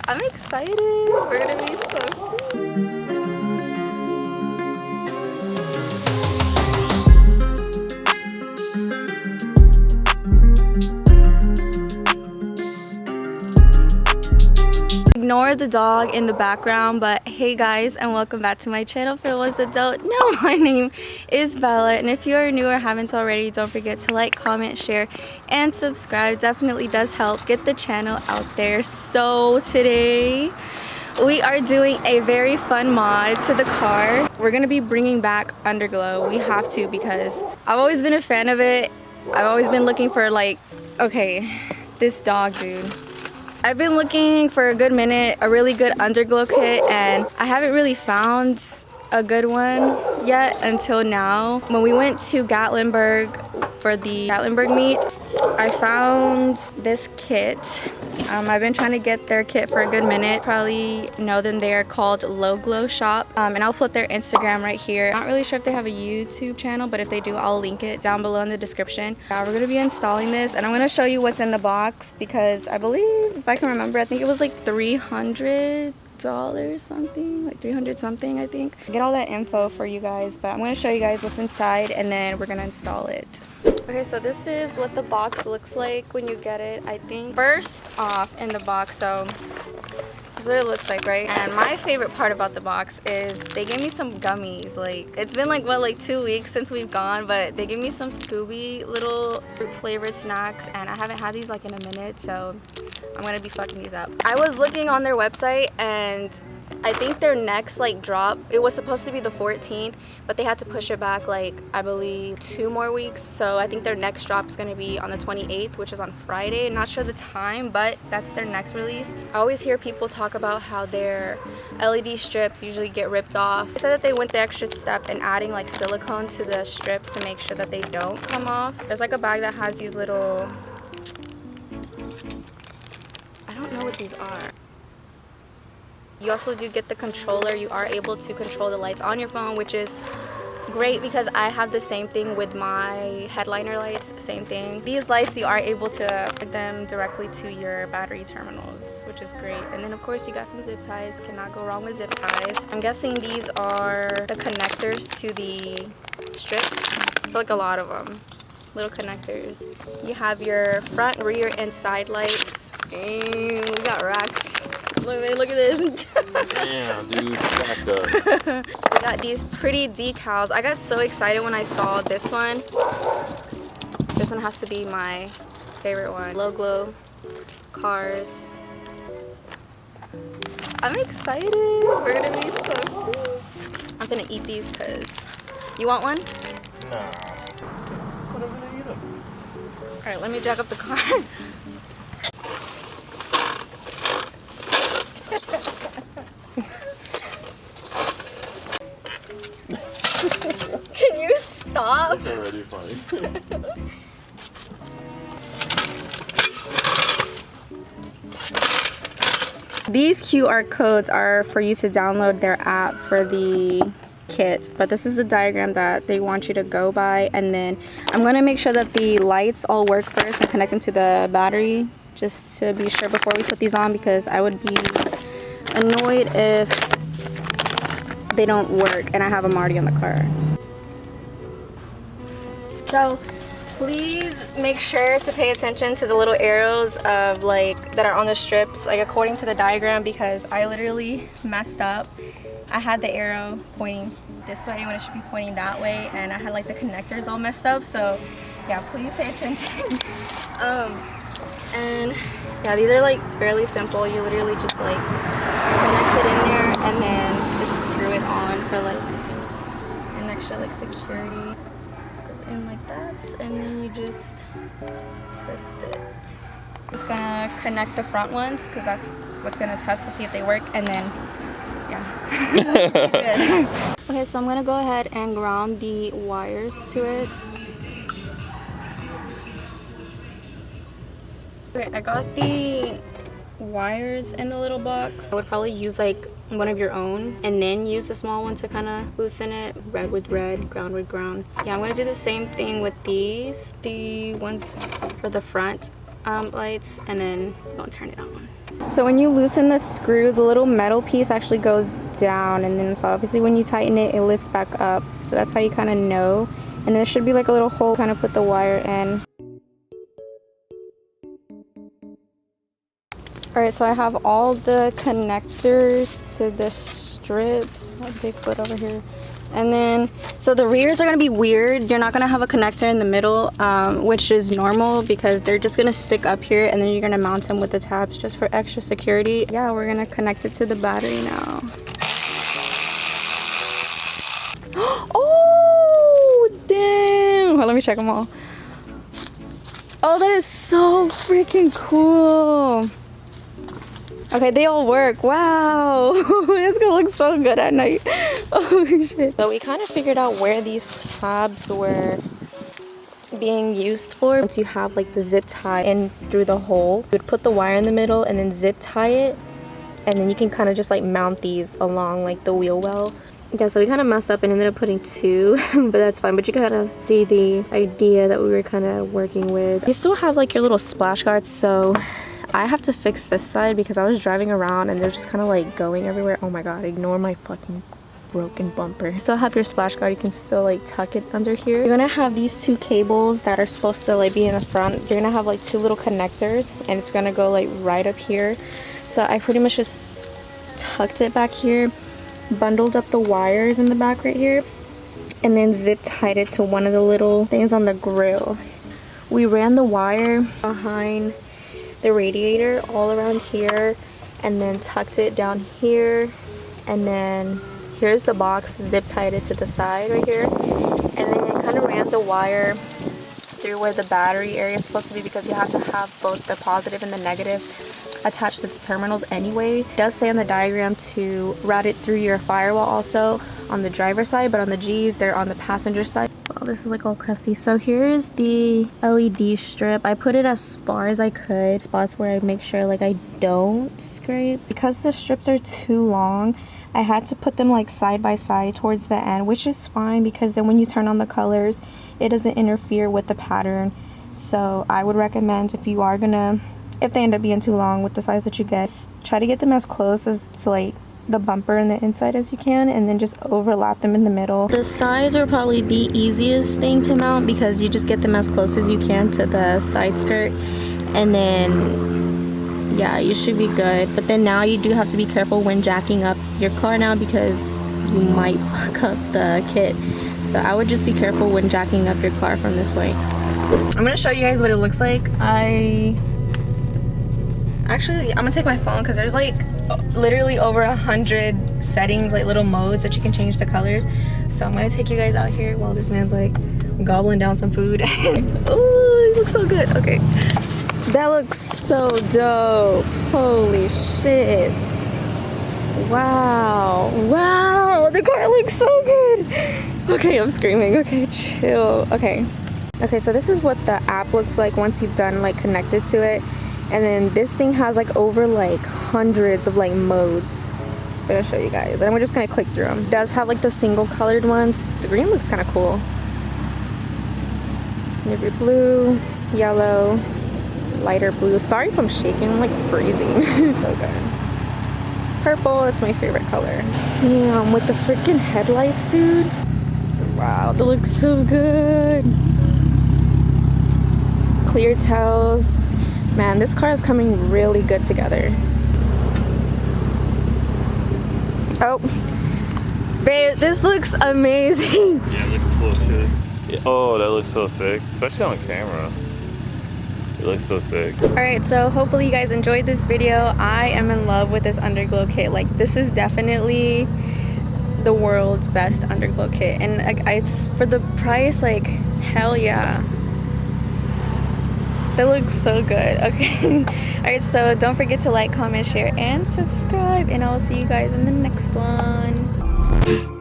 I'm excited. We're gonna be so cute. Ignore the dog in the background, but hey guys, and welcome back to my channel. If it was the don't know, my name is Bella, and if you are new or haven't already, don't forget to like, comment, share, and subscribe. Definitely does help get the channel out there. So today we are doing a very fun mod to the car. We're gonna be bringing back Underglow. We have to, because I've always been a fan of it. I've always been looking for, like, okay, this dog, dude. I've been looking for a good minute, a really good Underglow kit, and I haven't really found a good one yet until now. When we went to Gatlinburg for the Gatlinburg meet, I found this kit. I've been trying to get their kit for a good minute. Probably know them. They are called Lowglow Shop, and I'll put their Instagram right here. Not really sure if they have a YouTube channel, but if they do, I'll link it down below in the description. We're gonna be installing this, and I'm gonna show you what's in the box, because I believe, if I can remember, I think it was like $300 something, like 300 something, I think. Get all that info for you guys, but I'm going to show you guys what's inside, and then we're going to install it. Okay, so this is what the box looks like when you get it. I think first off in the box, so this is what it looks like, right? And my favorite part about the box is they gave me some gummies. Like, it's been like, what, like 2 weeks since we've gone, but they gave me some Scooby little fruit flavored snacks, and I haven't had these like in a minute, so I'm gonna be fucking these up. I was looking on their website, and I think their next like drop, it was supposed to be the 14th, but they had to push it back like, I believe 2 more weeks. So I think their next drop is going to be on the 28th, which is on Friday. Not sure the time, but that's their next release. I always hear people talk about how their LED strips usually get ripped off. They said that they went the extra step in adding like silicone to the strips to make sure that they don't come off. There's like a bag that has these little, I don't know what these are. You also do get the controller. You are able to control the lights on your phone, which is great because I have the same thing with my headliner lights. Same thing. These lights, you are able to plug them directly to your battery terminals, which is great. And then of course you got some zip ties. Cannot go wrong with zip ties. I'm guessing these are the connectors to the strips. It's like a lot of them. Little connectors. You have your front, rear, and side lights. Dang, we got racks. Look at this. Damn, dude, stacked up. We got these pretty decals. I got so excited when I saw this one. This one has to be my favorite one. Lowglow cars. I'm excited. We're gonna be so cool. I'm gonna eat these because you want one? Nah. Whatever they eat them. Alright, let me jack up the car. Can you stop? That's already funny. These QR codes are for you to download their app for the kit, but this is the diagram that they want you to go by, and then I'm going to make sure that the lights all work first and connect them to the battery just to be sure before we put these on, because I would be annoyed if they don't work and I have them already on the car. So please make sure to pay attention to the little arrows of like that are on the strips, like according to the diagram, because I literally messed up. I had the arrow pointing this way when it should be pointing that way, and I had like the connectors all messed up. So yeah, please pay attention. And yeah, these are like fairly simple. You literally just like connect it in there and then just screw it on for like an extra like security. Goes in like that, and then you just twist it. Just gonna connect the front ones because that's what's gonna test to see if they work, and then yeah. Good. Okay, so I'm gonna go ahead and ground the wires to it. Okay, I got the wires in the little box. I would probably use like one of your own and then use the small one to kind of loosen it. Red with red, ground with ground. Yeah, I'm gonna do the same thing with these. The ones for the front lights, and then don't turn it on. So when you loosen the screw, the little metal piece actually goes down, and then so obviously when you tighten it, it lifts back up. So that's how you kind of know. And there should be like a little hole, kind of put the wire in. Alright, so I have all the connectors to the strips. Bigfoot over here. And then, so the rears are going to be weird. You're not going to have a connector in the middle, which is normal because they're just going to stick up here, and then you're going to mount them with the tabs just for extra security. Yeah, we're going to connect it to the battery now. Oh, damn. Hold on, let me check them all. Oh, that is so freaking cool. Okay, they all work. Wow. It's gonna look so good at night. Oh shit. So we kind of figured out where these tabs were being used for. Once you have like the zip tie in through the hole, you would put the wire in the middle and then zip tie it, and then you can kind of just like mount these along like the wheel well. Yeah, so we kind of messed up and ended up putting 2, but that's fine. But you kind of see the idea that we were kind of working with. You still have like your little splash guards, so I have to fix this side because I was driving around and they're just kind of like going everywhere. Oh my god, ignore my fucking broken bumper. You still have your splash guard. You can still like tuck it under here. You're gonna have these 2 cables that are supposed to like be in the front. You're gonna have like 2 little connectors, and it's gonna go like right up here. So I pretty much just tucked it back here, bundled up the wires in the back right here, and then zip tied it to one of the little things on the grill. We ran the wire behind the radiator all around here, and then tucked it down here, and then here's the box, zip tied it to the side right here, and then kind of ran the wire through where the battery area is supposed to be, because you have to have both the positive and the negative attached to the terminals anyway. It does say on the diagram to route it through your firewall also on the driver's side, but on the G's they're on the passenger side. Well, this is like all crusty. So here's the LED strip. I put it as far as I could, spots where I make sure like I don't scrape. Because the strips are too long, I had to put them like side by side towards the end, which is fine because then when you turn on the colors, it doesn't interfere with the pattern. So I would recommend, if you are gonna, if they end up being too long with the size that you get, try to get them as close as to like the bumper and the inside as you can, and then just overlap them in the middle. The sides are probably the easiest thing to mount because you just get them as close as you can to the side skirt, and then yeah, you should be good. But then now you do have to be careful when jacking up your car now, because you might fuck up the kit. So I would just be careful when jacking up your car from this point. I'm gonna show you guys what it looks like. I'm gonna take my phone because there's like literally over 100 settings, like little modes that you can change the colors. So I'm gonna take you guys out here while this man's like gobbling down some food. Oh, it looks so good. Okay, that looks so dope. Holy shit. Wow, wow, the car looks so good. Okay, I'm screaming. Okay, chill. Okay, so this is what the app looks like once you've done like connected to it. And then this thing has like over like hundreds of like modes. I'm gonna show you guys, and we're just gonna click through them. It does have like the single colored ones. The green looks kind of cool. You have your blue, yellow, lighter blue. Sorry if I'm shaking, I'm like freezing. Okay. Purple, that's my favorite color. Damn, with the freaking headlights, dude. Wow, that looks so good. Clear tails. Man, this car is coming really good together. Oh, babe, this looks amazing. Yeah, look at cool shit. Yeah. Oh, that looks so sick, especially on camera. It looks so sick. All right, so hopefully you guys enjoyed this video. I am in love with this Underglow kit. Like, this is definitely the world's best Underglow kit, and it's for the price. Like, hell yeah. That looks so good. Okay. All right, so don't forget to like, comment, share, and subscribe, and I'll see you guys in the next one.